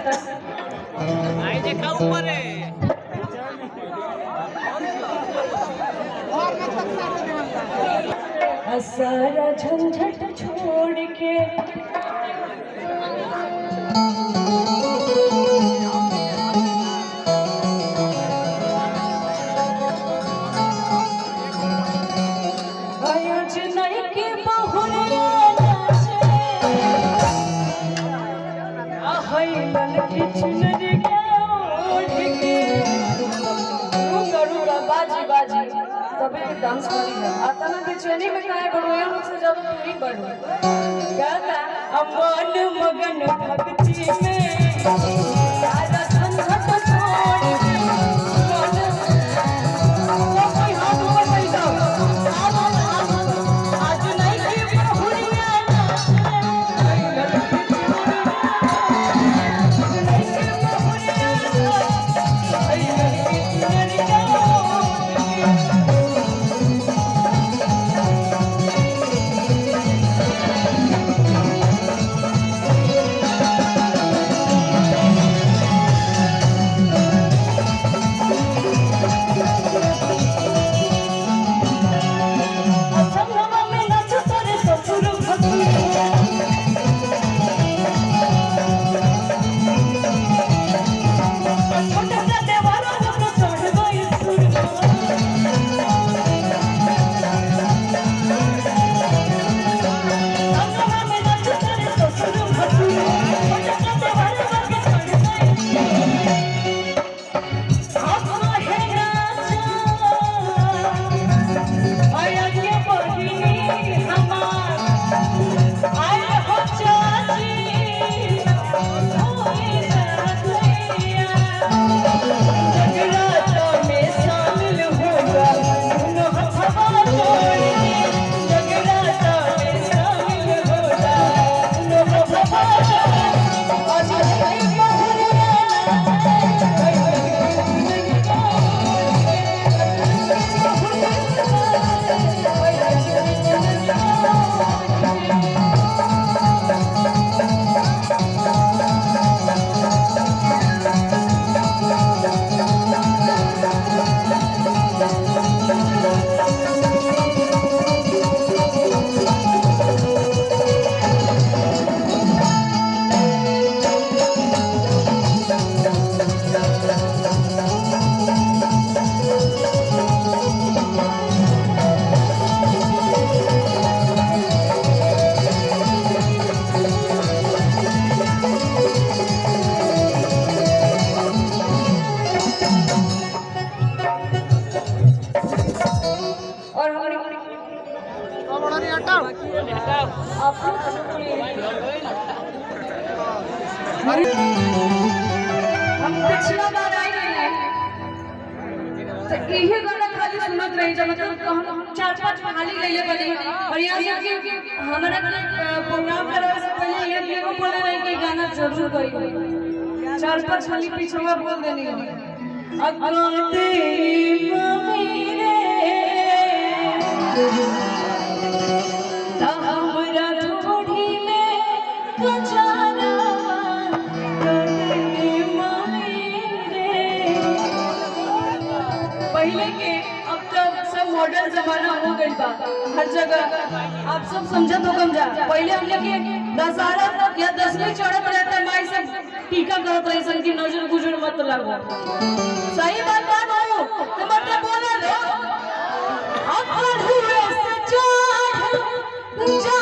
आई देखा ऊपर है सारा झंझट छोड़ के तभी डांस करी आता ना बेचैनी में काहे बढ़ोया मुझसे जब तू ही बढ़ो कहता अमन मगन भक्ति में आजा झंझट छोड़ के मन कोई हाथ ऊपर नहीं जाओ आज नहीं की बहुरिया हम पिछला बार आई रहे तो यही गाना खाली सुनत रही जब मतलब हम 4-5 खाली गए बने और यहाँ से कि हमारा प्रोग्राम करे से पहले ये को बोले रहे कि गाना जरूर कोई 4-5 खाली पीछे बोल देनी अगते मम्मी रे हमरा थोड़ी में कचारा पहले के अब तो सब मॉडर्न जमाना हो गई बा हर जगह आप सब समझत हो कम जा पहले हमने के दशहरा या 10वीं चढ़त रहता माई सब टीका करत रही सन की नजर गुजर मत लगो सही बात हो तो मत बोला लो अब हुए से चढ़ जा